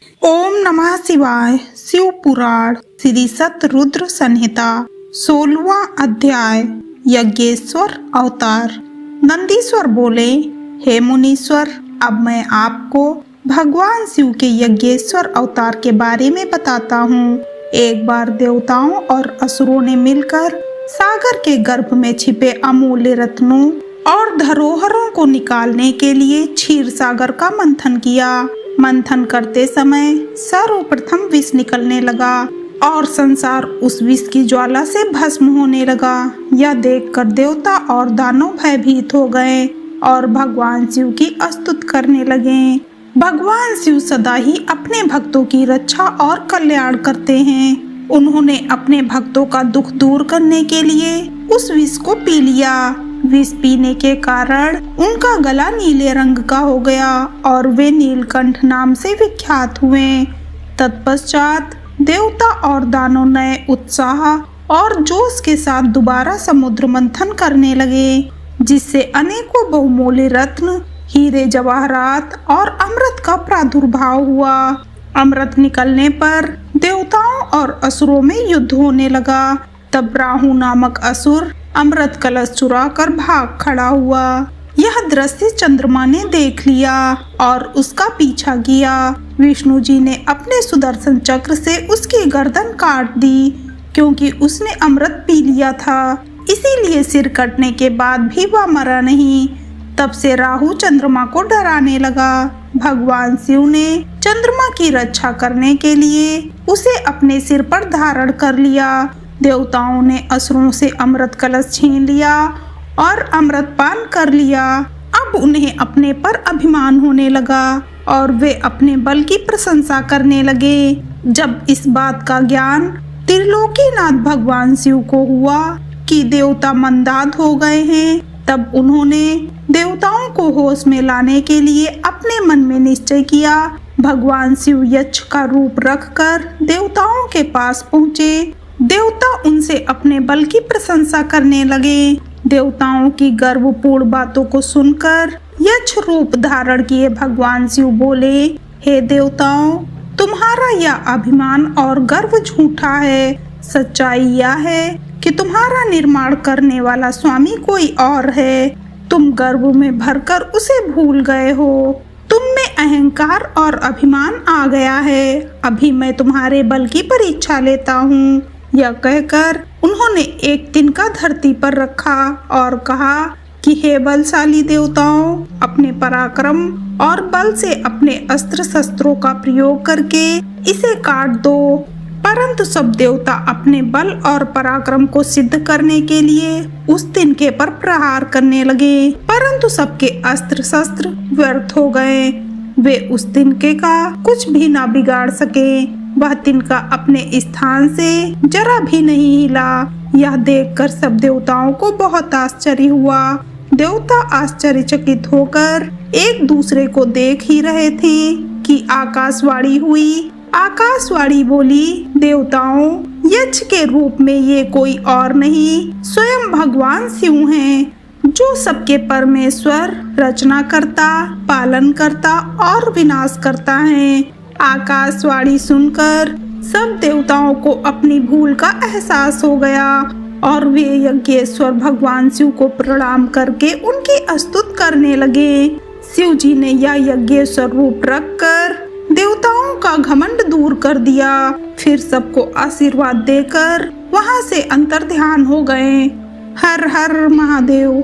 ओम नमः शिवाय। शिव पुराण श्री सतरुद्र संहिता 16वां अध्याय। यज्ञेश्वर अवतार। नंदीश्वर बोले, हे मुनीश्वर, अब मैं आपको भगवान शिव के यज्ञेश्वर अवतार के बारे में बताता हूँ। एक बार देवताओं और असुरों ने मिलकर सागर के गर्भ में छिपे अमूल्य रत्नों और धरोहरों को निकालने के लिए क्षीर सागर का मंथन किया। मंथन करते समय सर्वप्रथम विष निकलने लगा और संसार उस विष की ज्वाला से भस्म होने लगा। यह देखकर देवता और दानव भयभीत हो गए और भगवान शिव की स्तुति करने लगे। भगवान शिव सदा ही अपने भक्तों की रक्षा और कल्याण करते हैं। उन्होंने अपने भक्तों का दुख दूर करने के लिए उस विष को पी लिया। विष पीने के कारण उनका गला नीले रंग का हो गया और वे नीलकंठ नाम से विख्यात हुए। तत्पश्चात देवता और दानव नए उत्साह और जोश के साथ दोबारा समुद्र मंथन करने लगे, जिससे अनेकों बहुमूल्य रत्न, हीरे, जवाहरात और अमृत का प्रादुर्भाव हुआ। अमृत निकलने पर देवताओं और असुरों में युद्ध होने लगा। तब राहु नामक असुर अमृत कलश चुरा कर भाग खड़ा हुआ। यह दृश्य चंद्रमा ने देख लिया और उसका पीछा किया। विष्णु जी ने अपने सुदर्शन चक्र से उसकी गर्दन काट दी, क्योंकि उसने अमृत पी लिया था। इसीलिए सिर कटने के बाद भी वह मरा नहीं। तब से राहु चंद्रमा को डराने लगा। भगवान शिव ने चंद्रमा की रक्षा करने के लिए उसे अपने सिर पर धारण कर लिया। देवताओं ने असुरों से अमृत कलश छीन लिया और अमृत पान कर लिया। अब उन्हें अपने पर अभिमान होने लगा और वे अपने बल की प्रशंसा करने लगे। जब इस बात का ज्ञान त्रिलोकीनाथ भगवान शिव को हुआ कि देवता मंदाद हो गए हैं, तब उन्होंने देवताओं को होश में लाने के लिए अपने मन में निश्चय किया। भगवान शिव यक्ष का रूप रखकर देवताओं के पास पहुँचे। देवता उनसे अपने बल की प्रशंसा करने लगे। देवताओं की गर्वपूर्ण बातों को सुनकर यक्ष रूप धारण किए भगवान शिव बोले, हे देवताओं, तुम्हारा यह अभिमान और गर्व झूठा है। सच्चाई यह है कि तुम्हारा निर्माण करने वाला स्वामी कोई और है। तुम गर्व में भरकर उसे भूल गए हो। तुम में अहंकार और अभिमान आ गया है। अभी मैं तुम्हारे बल की परीक्षा लेता हूँ। यह कहकर उन्होंने एक तिनका धरती पर रखा और कहा कि हे बलशाली देवताओं, अपने पराक्रम और बल से अपने अस्त्र शस्त्रों का प्रयोग करके इसे काट दो। परंतु सब देवता अपने बल और पराक्रम को सिद्ध करने के लिए उस तिनके पर प्रहार करने लगे, परंतु सबके अस्त्र शस्त्र व्यर्थ हो गए। वे उस तिनके का कुछ भी ना बिगाड़ सके। वह तिनका अपने स्थान से जरा भी नहीं हिला। यह देखकर सब देवताओं को बहुत आश्चर्य हुआ। देवता आश्चर्यचकित होकर एक दूसरे को देख ही रहे थे कि आकाशवाणी हुई। आकाशवाणी बोली, देवताओं, यक्ष के रूप में ये कोई और नहीं, स्वयं भगवान शिव हैं, जो सबके परमेश्वर, रचना करता, पालन करता और विनाश करता है। आकाशवाणी सुनकर सब देवताओं को अपनी भूल का एहसास हो गया और वे यज्ञेश्वर भगवान शिव को प्रणाम करके उनकी स्तुति करने लगे। शिव जी ने यह यज्ञेश्वर रूप रखकर देवताओं का घमंड दूर कर दिया। फिर सबको आशीर्वाद देकर वहां से अंतर्ध्यान हो गए। हर हर महादेव।